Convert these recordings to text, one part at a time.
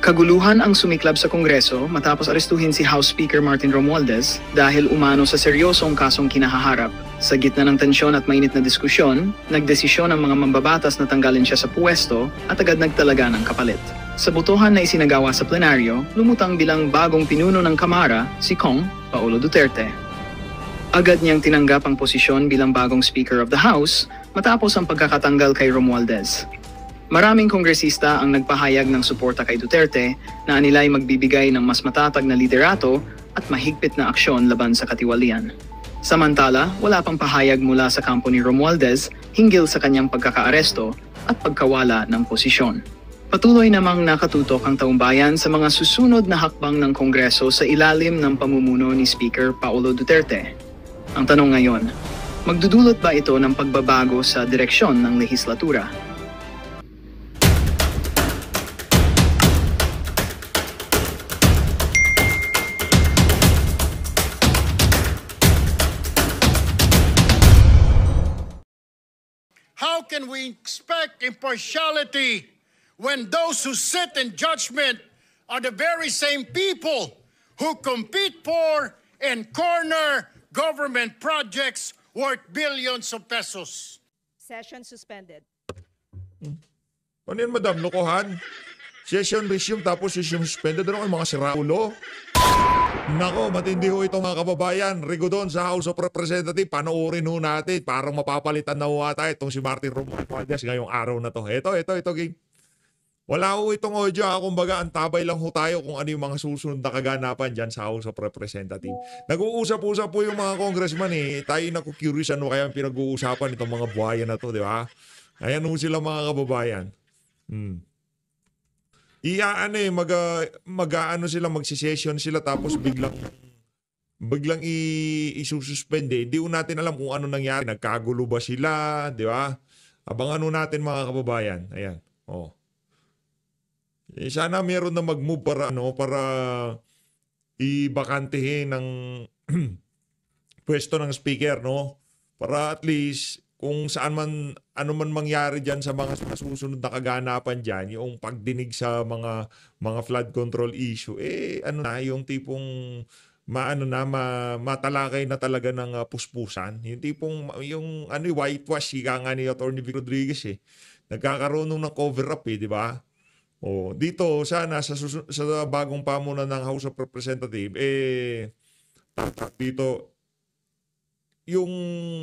Kaguluhan ang sumiklab sa Kongreso matapos arestuhin si House Speaker Martin Romualdez dahil umano sa seryosong kasong kinahaharap. Sa gitna ng tensyon at mainit na diskusyon, nagdesisyon ang mga mambabatas na tanggalin siya sa puwesto at agad nagtalaga ng kapalit. Sa botohan na isinagawa sa plenaryo, lumutang bilang bagong pinuno ng Kamara si Kong Paulo Duterte. Agad niyang tinanggap ang posisyon bilang bagong Speaker of the House matapos ang pagkakatanggal kay Romualdez. Maraming kongresista ang nagpahayag ng suporta kay Duterte na anila'y magbibigay ng mas matatag na liderato at mahigpit na aksyon laban sa katiwalian. Samantala, wala pang pahayag mula sa kampo ni Romualdez hinggil sa kanyang pagkakaaresto at pagkawala ng posisyon. Patuloy namang nakatutok ang taumbayan sa mga susunod na hakbang ng Kongreso sa ilalim ng pamumuno ni Speaker Paulo Duterte. Ang tanong ngayon, magdudulot ba ito ng pagbabago sa direksyon ng lehislatura? How can we expect impartiality when those who sit in judgment are the very same people who compete for and corner government projects worth billions of pesos? Session suspended. Ano yan, madam? Lokohan? Session resume tapos session suspended. Ano kayo mga siraulo? Nako, matindi ho itong mga kababayan. Rigo doon sa House of Representatives, panoorin ho natin. Parang mapapalitan na ho ata itong si Martin Romualdez ngayong araw na to. Ito, gang. Wala ho itong audio. Kumbaga, antabay lang ho tayo kung ano yung mga susunod na kaganapan dyan sa House of Representatives. Nag-uusap-usap po yung mga congressman eh. Tayo naku-curious ano kaya pinag-uusapan itong mga buhaya na to, di ba? Ayan ho sila mga kababayan. Magsisession sila tapos biglang isususpende. Hindi natin alam kung ano nangyari. Nagkagulo ba sila, di ba? Abangan natin mga kababayan. Ayan. Oh. Sana meron na mag-move para ibakantehin ng pwesto ng speaker, no? Para at least kung saan man, ano man mangyari dyan sa mga susunod na kaganapan dyan, yung pagdinig sa mga flood control issue, yung tipong matalakay na talaga ng puspusan. Yung tipong, whitewash, ika nga ni Atty. Vic Rodriguez Nagkakaroon ng cover-up di ba? Dito, sana sa bagong pamunan ng House of Representatives, dito, yung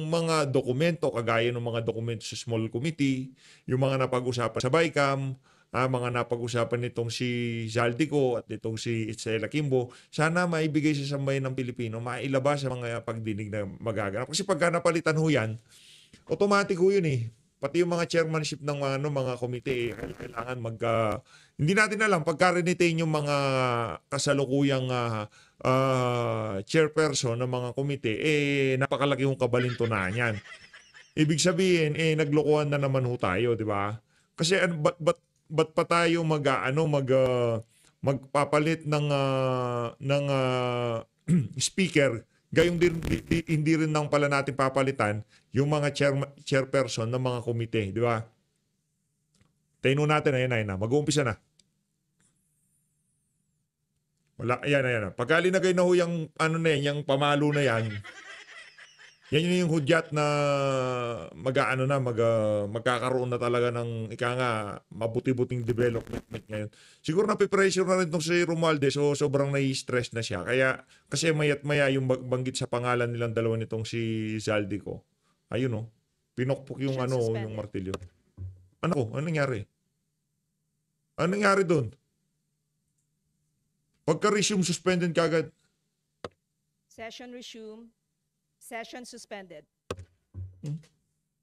mga dokumento, kagaya ng mga dokumento sa small committee, yung mga napag-usapan sa BICAM, mga napag-usapan nitong si Zaldico at nitong si Itzela Kimbo, sana maibigay sa sambayan ng Pilipino, mailabas sa mga pagdinig na magaganap. Kasi pagka napalitan ho yan, automatic ho yun Pati yung mga chairmanship ng mga komite, kailangan hindi natin alam, pagka-retain yung mga kasalukuyang chairperson ng mga komite, napakalaki yung kabalintunan yan. Ibig sabihin, naglokohan na naman ho tayo, di ba? Kasi ba't pa tayo magpapalit ng speaker, gayong hindi rin nang pala natin papalitan yung mga chairperson ng mga komite, di ba? Tayo natin, ayan na. Mag-uumpisa na. Wala, ayan. Pagka linagay na ho yung, yung pamalo na yan, yan yung hudyat na magkakaroon na talaga ng, mabuti-buting development ngayon. Siguro napipressure na rin itong si Romualdez, so sobrang nai-stress na siya. Kasi mayat maya yung banggit sa pangalan nilang dalawa nitong si Zaldico. Ayun pinokpok yung yung martilyo. Ano nangyari? Ano nangyari doon? Pagka-resume, suspended kagad. Session resume. Session suspended.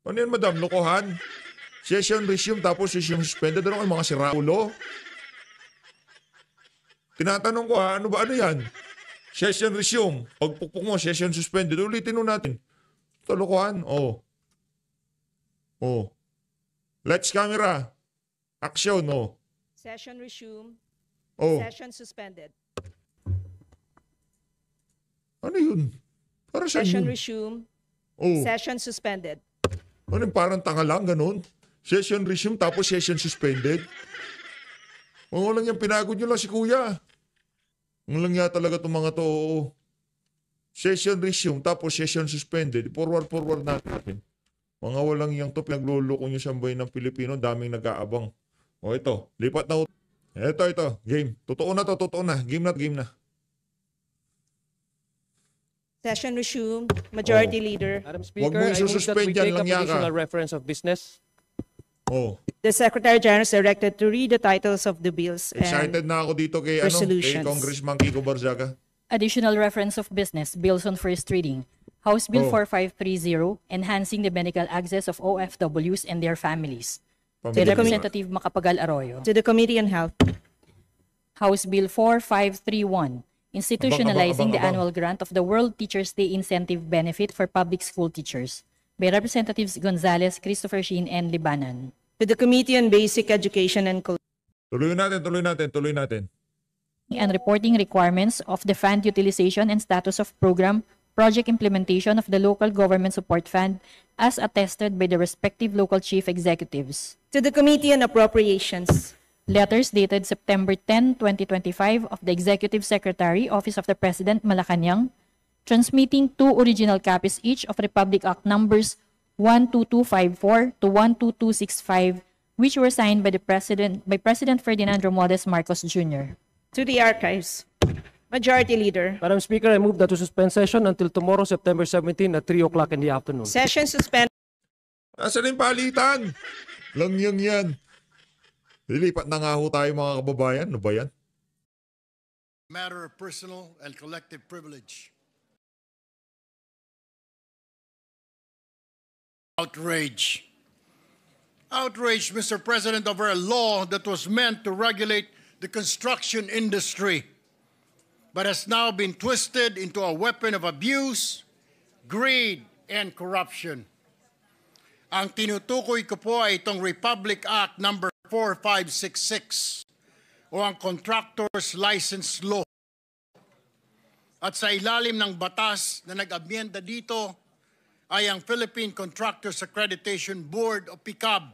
Ano yan, madam? Lokohan? Session resume tapos session suspended. Ano kayo mga siraulo? Tinatanong ko ano yan? Session resume. Pagpukpok mo, session suspended. Ulitin natin. Ito, lokohan. Lights, camera. Action, Session resume. Session suspended. Ano yun? Para Session resume. Session suspended. Ano parang tanga lang, ganun? Session resume tapos session suspended? Oo lang yan, pinagod nyo lang si kuya. Ang lang nga talaga itong mga to. Session resume, tapos session suspended. Forward natin. Mga walang yang to, pinagluloko nyo sa bayan ng Pilipino, daming nag-aabang. O ito, lipat na. Ito, game. Totoo na. Game na. Session resumed. Majority Leader. Madam Huwag Speaker, mo I move that isususpend we yan, take up langya ka. additional reference of business. Oh, The Secretary General is directed to read the titles of the bills excited and na ako dito kay resolutions. Congressman Kiko Barzaga. Additional reference of business, bills on first reading. House Bill Oh. 4530, enhancing the medical access of OFWs and their families. By Pamilya. Representative Macapagal Arroyo. to the Committee on Health. House Bill 4531, institutionalizing the Abang. annual grant of the World Teachers' Day incentive benefit for public school teachers. By Representatives Gonzales, Christopher Sheen, and Libanan. To the Committee on Basic Education and Culture. Tuloy natin. And reporting requirements of the fund utilization and status of program, project implementation of the local government support fund as attested by the respective local chief executives. To the Committee on Appropriations. Letters dated September 10, 2025 of the Executive Secretary, Office of the President, Malacanang, transmitting 2 original copies each of Republic Act numbers 12254 to 12265, which were signed by President Ferdinand Romualdez Marcos Jr. To the Archives. Majority Leader. Madam Speaker, I move that to suspend session until tomorrow, September 17 at 3 o'clock in the afternoon. Session suspended. Asan yung palitan? Langyang yan. Lilipat na nga ho tayo mga kababayan. Ano ba yan? Matter of personal and collective privilege. Outrage. Outrage, Mr. President, over a law that was meant to regulate the construction industry, but has now been twisted into a weapon of abuse, greed, and corruption. Ang tinutukoy ko po ay itong Republic Act number 4566 o ang Contractors License Law. At sa ilalim ng batas na nag-amyenda dito ay ang Philippine Contractors Accreditation Board o PICAB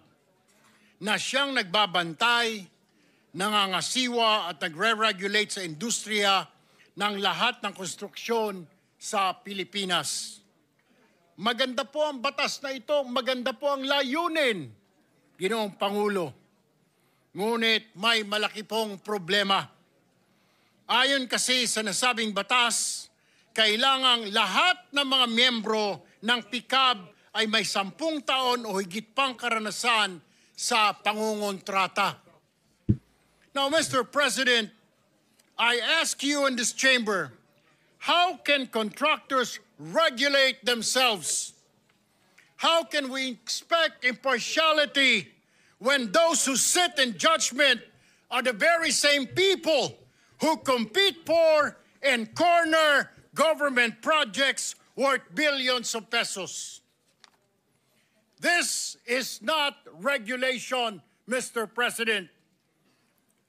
na siyang nagbabantay, nangangasiwa at nagre-regulate sa industriya ng lahat ng konstruksyon sa Pilipinas. Maganda po ang batas na ito, maganda po ang layunin, Ginoong Pangulo. Ngunit may malaki pong problema. Ayon kasi sa nasabing batas, kailangang lahat ng mga miyembro ng PICAB ay may 10 taon o higit pang karanasan sa pangungontrata. Now, Mr. President, I ask you in this chamber, how can contractors regulate themselves? How can we expect impartiality when those who sit in judgment are the very same people who compete for and corner government projects worth billions of pesos? This is not regulation, Mr. President.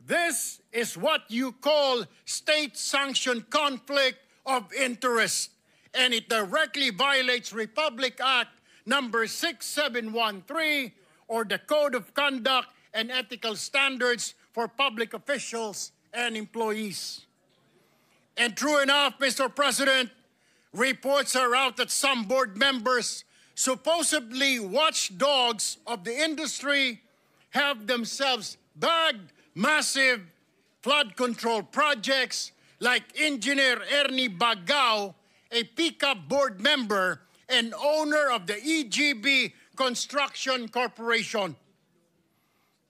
This is what you call state-sanctioned conflict of interest, and it directly violates Republic Act number 6713, or the Code of Conduct and Ethical Standards for Public Officials and Employees. And true enough, Mr. President, reports are out that some board members, supposedly watchdogs of the industry, have themselves bagged massive flood control projects like Engineer Ernie Bagao, a PICAB board member and owner of the EGB Construction Corporation.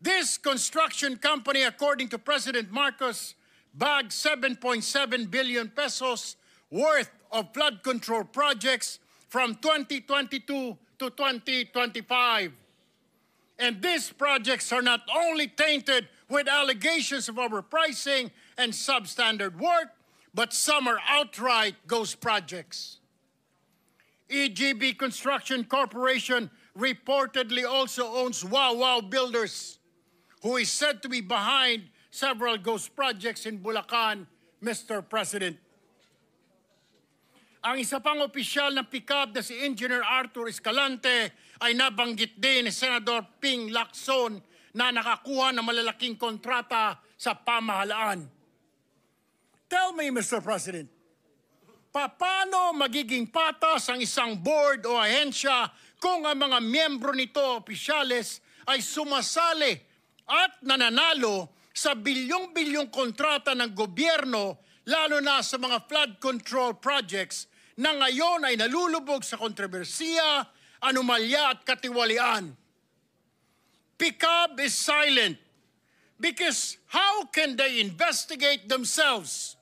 This construction company, according to President Marcos, bagged 7.7 billion pesos worth of flood control projects from 2022 to 2025. And these projects are not only tainted with allegations of overpricing and substandard work, but some are outright ghost projects. EGB Construction Corporation reportedly also owns Wow Builders, who is said to be behind several ghost projects in Bulacan, Mr. President. Ang isa pang opisyal ng PICAB na si Engineer Arthur Escalante ay nabanggit din ni Senador Ping Lacson na nakakuha ng malalaking kontrata sa pamahalaan. Tell me, Mr. President, paano magiging patas ang isang board o ahensya kung ang mga miyembro nito, opisyales, ay sumasali at nananalo sa bilyong-bilyong kontrata ng gobyerno, lalo na sa mga flood control projects na ngayon ay nalulubog sa kontrobersiya, anomalya at katiwalian. PICAB is silent because how can they investigate themselves?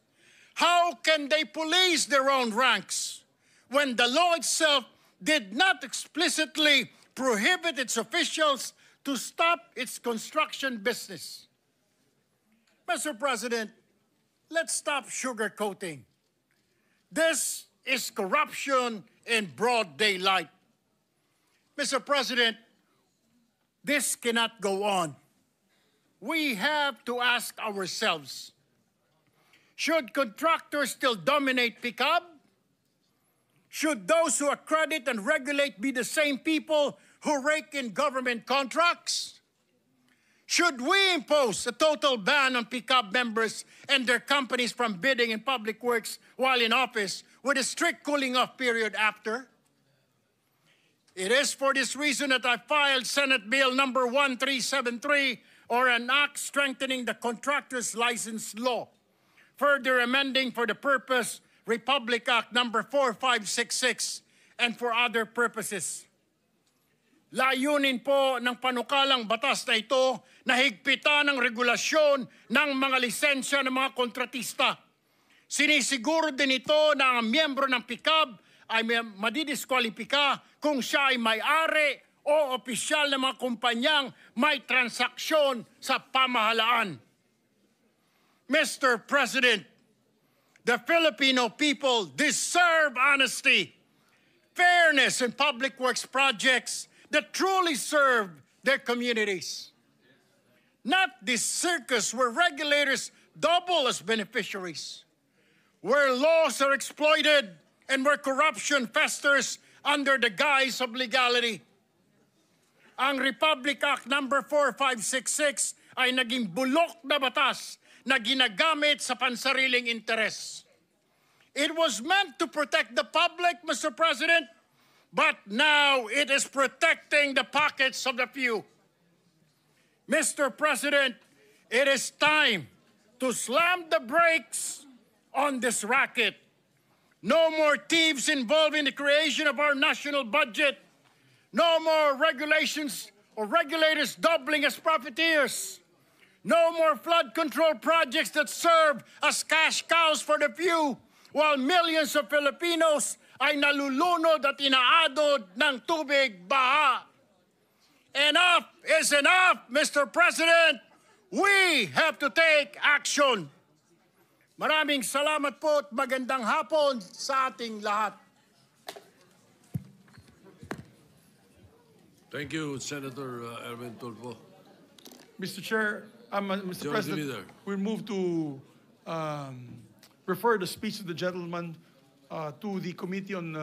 How can they police their own ranks when the law itself did not explicitly prohibit its officials to stop its construction business? Mr. President, let's stop sugarcoating. This is corruption in broad daylight. Mr. President, this cannot go on. We have to ask ourselves, should contractors still dominate PICAB? Should those who accredit and regulate be the same people who rake in government contracts? Should we impose a total ban on PICAB members and their companies from bidding in public works while in office with a strict cooling-off period after? It is for this reason that I filed Senate Bill number 1373, or an act strengthening the contractor's license law, further amending for the purpose Republic Act number 4566 and for other purposes. Layunin po ng panukalang batas na ito na higpitan ang regulasyon ng mga lisensya ng mga kontratista. Sinisiguro din ito na ang miyembro ng PICAB ay madidiskwalipika kung siya ay may-ari o opisyal ng mga kumpanyang may transaksyon sa pamahalaan. Mr. President, the Filipino people deserve honesty, fairness in public works projects that truly serve their communities. Not this circus where regulators double as beneficiaries, where laws are exploited and where corruption festers under the guise of legality. Ang Republic Act number 4566 ay naging bulok na batas na ginagamit sa pansariling interes. It was meant to protect the public, Mr. President, but now it is protecting the pockets of the few. Mr. President, it is time to slam the brakes on this racket. No more thieves involved in the creation of our national budget. No more regulations or regulators doubling as profiteers. No more flood control projects that serve as cash cows for the few, while millions of Filipinos ay nalulunod at inaadod ng tubig baha. Enough is enough, Mr. President. We have to take action. Maraming salamat po at magandang hapon sa ating lahat. Thank you, Senator Erwin Tulfo. Mr. Chair, Mr. George President, Leader. we move to refer the speech of the gentleman to the Committee on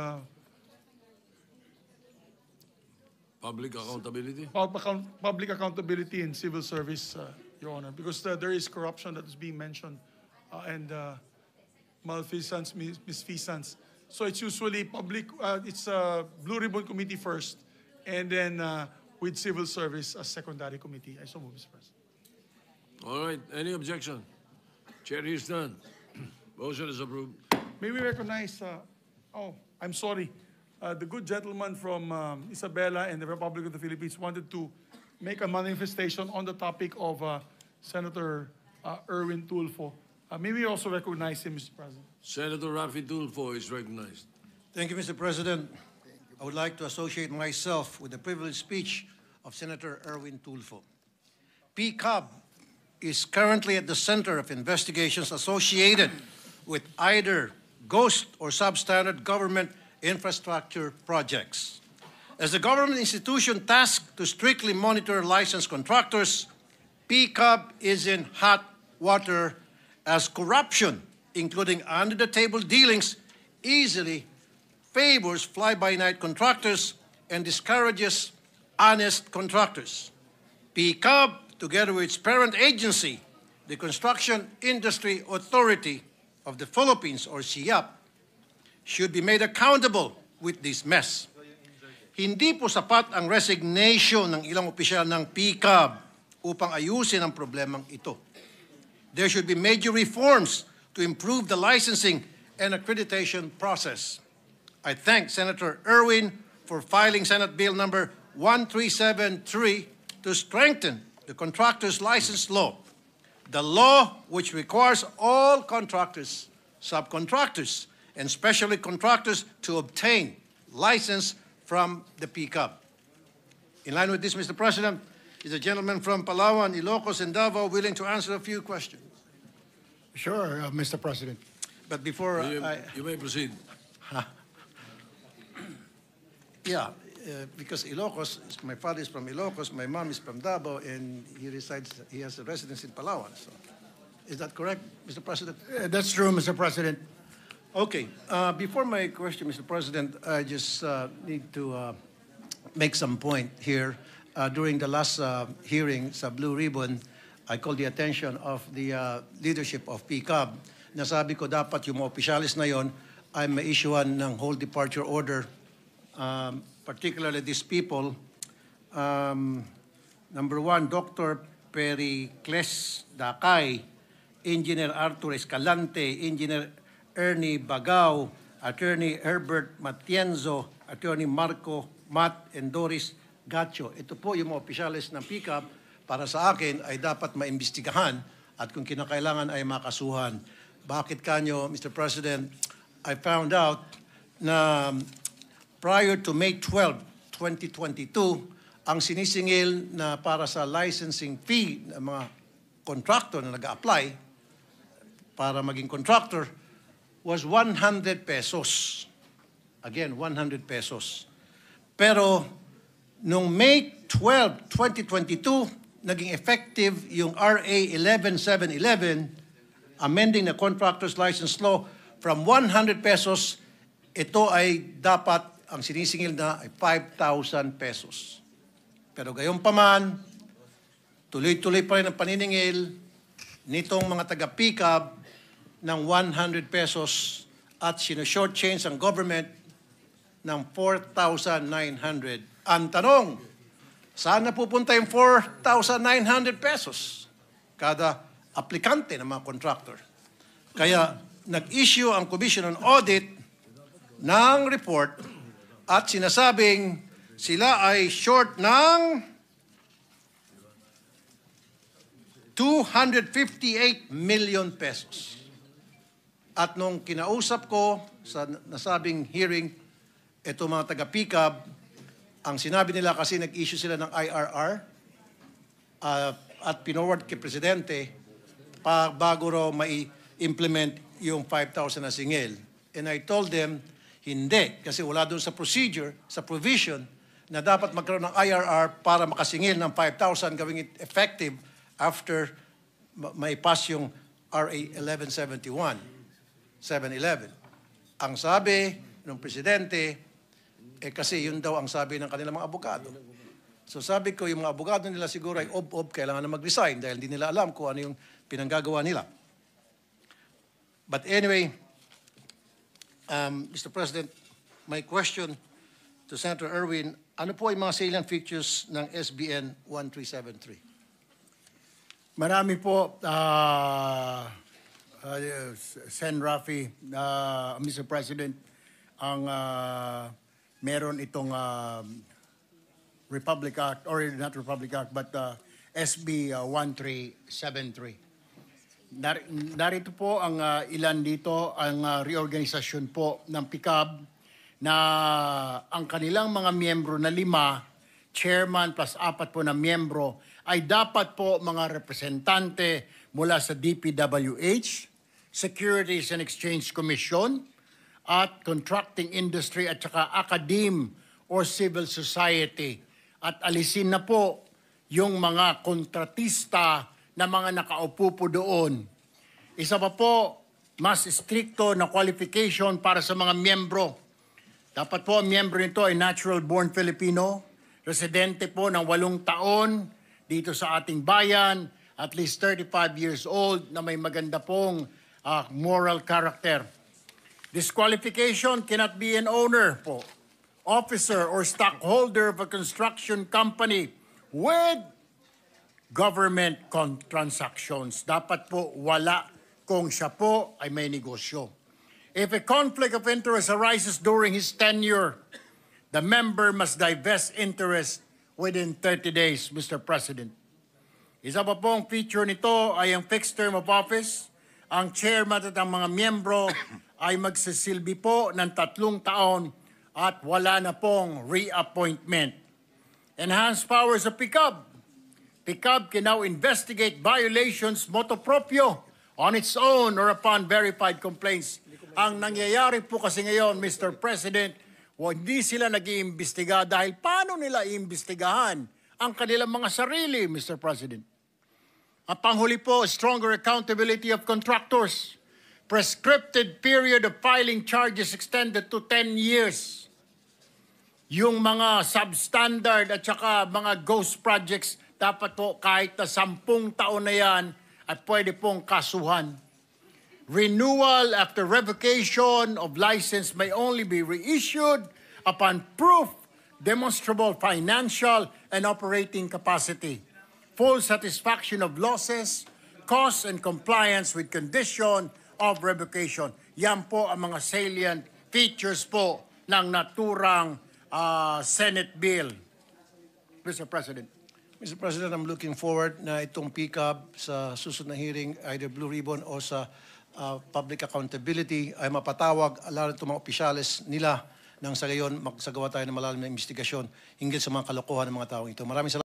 Public Accountability. Public Accountability and Civil Service, Your Honor, because there is corruption that is being mentioned and malfeasance, misfeasance. So it's usually public, it's Blue Ribbon Committee first, and then with Civil Service as secondary committee. I so move, Mr. President. All right, any objection? Chair is none. Motion is approved. May we recognize, I'm sorry, the good gentleman from Isabela and the Republic of the Philippines wanted to make a manifestation on the topic of Senator Erwin Tulfo. May we also recognize him, Mr. President? Senator Rafi Tulfo is recognized. Thank you, Mr. President. I would like to associate myself with the privileged speech of Senator Erwin Tulfo. PCAB is currently at the center of investigations associated with either ghost or substandard government infrastructure projects. As the government institution tasked to strictly monitor licensed contractors, PCAB is in hot water as corruption, including under-the-table dealings, easily favors fly-by-night contractors and discourages honest contractors. PCAB, together with its parent agency, the Construction Industry Authority of the Philippines, or CIAP, should be made accountable with this mess. Hindi po sapat ang resignation ng ilang opisyal ng PCAB upang ayusin ang problemang ito. There should be major reforms to improve the licensing and accreditation process. I thank Senator Erwin for filing Senate Bill number 1373 to strengthen the contractor's license law, the law which requires all contractors, subcontractors, and especially contractors to obtain license from the PCAB. In line with this, Mr. President, is the gentleman from Palawan, Ilocos, and Davao willing to answer a few questions? Sure, Mr. President. But before You may proceed. Yeah, because Ilocos, my father is from Ilocos, my mom is from Davao, and he has a residence in Palawan. So, is that correct, Mr. President? That's true, Mr. President. Okay, before my question, Mr. President, I just need to make some point here. During the last hearing sa Blue Ribbon, I called the attention of the leadership of PCAB. Nasabi ko dapat yung mga opisyalis na yon ay ma-issuean ng whole departure order, particularly these people. Number one, Dr. Pericles Dakay, Engineer Arthur Escalante, Engineer Ernie Bagao, Attorney Herbert Matienzo, Attorney Marco Matt, and Doris Gacho. Ito po yung mga opisyalis ng PCAB para sa akin ay dapat maimbestigahan at kung kinakailangan ay makasuhan. Bakit kanyo, Mr. President, I found out na prior to May 12, 2022, ang sinisingil na para sa licensing fee ng mga contractor na nag-a-apply para maging contractor was 100 pesos. Again, 100 pesos. Pero noong May 12, 2022, naging effective yung RA 11711, amending the contractor's license law from 100 pesos, ito ay dapat, ang sinisingil na ay 5,000 pesos. Pero gayon pa man, tuloy-tuloy pa rin ang paniningil nitong mga taga-PCAB ng 100 pesos at sino-shortchange ang government ng 4,900. Ang tanong, saan na pupunta yung 4,900 pesos kada aplikante ng mga contractor? Kaya nag-issue ang Commission on Audit ng report at sinasabing sila ay short ng 258 million pesos. At nung kinausap ko sa nasabing hearing, ito mga taga-PCAB, ang sinabi nila kasi nag-issue sila ng IRR at pinoward kay Presidente bago raw mai-implement yung 5,000 na singil. And I told them, hindi, kasi wala doon sa procedure, sa provision, na dapat magkaroon ng IRR para makasingil ng 5,000, gawing it effective after maipass yung RA 711. Ang sabi ng Presidente, kasi yun daw ang sabi ng kanilang mga abogado. So sabi ko, yung mga abogado nila siguro ay ob-ob, kailangan na mag-resign dahil hindi nila alam kung ano yung pinanggagawa nila. But anyway, Mr. President, my question to Senator Erwin, ano po ay mga salient features ng SBN 1373? Marami po, Sen. Rafi, Mr. President, ang meron itong Republic Act, or not Republic Act, but SB 1373. Narito po ang ilan dito, ang reorganisasyon po ng PCAB na ang kanilang mga miyembro na 5, chairman plus 4 po na miyembro, ay dapat po mga representante mula sa DPWH, Securities and Exchange Commission, at contracting industry at saka academe or civil society. At alisin na po yung mga kontratista na mga nakaupo po doon. Isa pa po, mas stricto na qualification para sa mga miyembro. Dapat po ang miyembro nito ay natural born Filipino, residente po ng 8 taon, dito sa ating bayan, at least 35 years old, na may maganda pong moral character. Disqualification cannot be an owner po, officer or stockholder of a construction company with government transactions. Dapat po wala kung siya po ay may negosyo. If a conflict of interest arises during his tenure, the member must divest interest within 30 days, Mr. President. Isa pa pong feature nito ay ang fixed term of office. Ang chairman at ang mga miyembro ay magsisilbi po ng 3 taon at wala na pong reappointment. Enhanced powers of PICAB. PICAB can now investigate violations motu proprio on its own or upon verified complaints. Ang nangyayari po kasi ngayon, Mr. President, hindi sila nag-iimbestiga dahil paano nila iimbestigahan ang kanilang mga sarili, Mr. President? Ang panghuli po, stronger accountability of contractors. Prescripted period of filing charges extended to 10 years. Yung mga substandard at saka mga ghost projects, dapat po kahit na 10 taon na yan at pwede pong kasuhan. Renewal after revocation of license may only be reissued upon proof demonstrable financial and operating capacity, full satisfaction of losses, costs, and compliance with condition of revocation. Yan po ang mga salient features po ng naturang Senate bill. Mr. President. Mr. President, I'm looking forward na itong PICAB sa susunod na hearing, either Blue Ribbon o sa public accountability, ay mapatawag lalo itong mga opisyales nila nang sa gayon magsagawa tayo ng malalim na investigasyon hinggil sa mga kalokohan ng mga taong ito. Maraming salamat.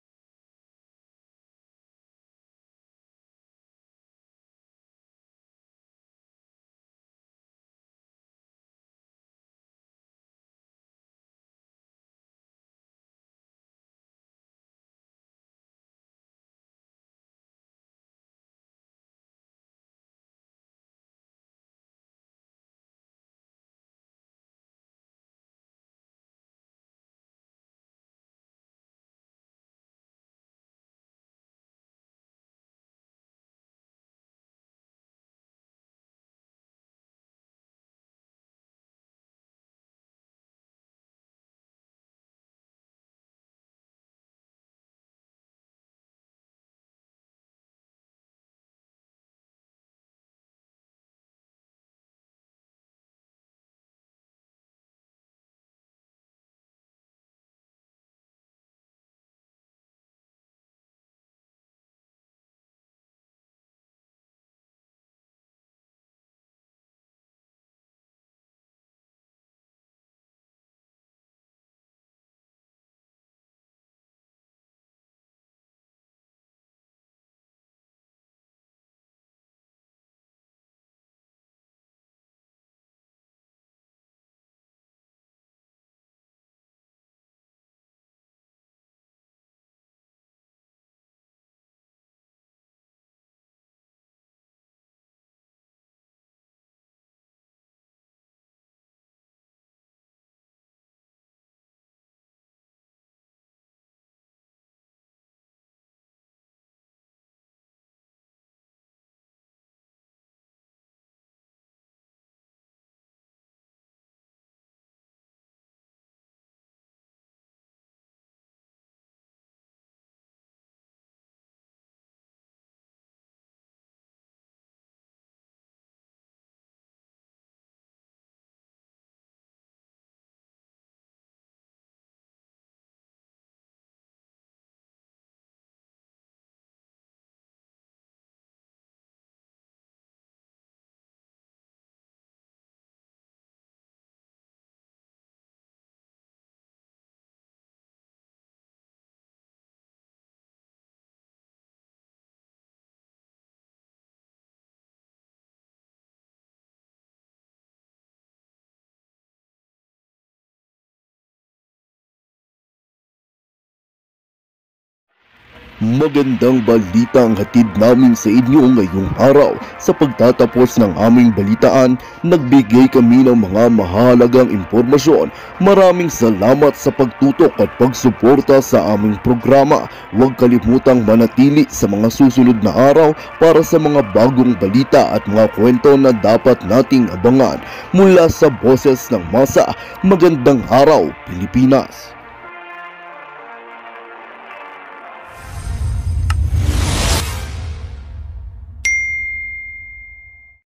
Magandang balita ang hatid namin sa inyo ngayong araw. Sa pagtatapos ng aming balitaan, nagbigay kami ng mga mahalagang impormasyon. Maraming salamat sa pagtutok at pagsuporta sa aming programa. Huwag kalimutang manatili sa mga susunod na araw para sa mga bagong balita at mga kwento na dapat nating abangan. Mula sa Boses ng Masa, magandang araw Pilipinas!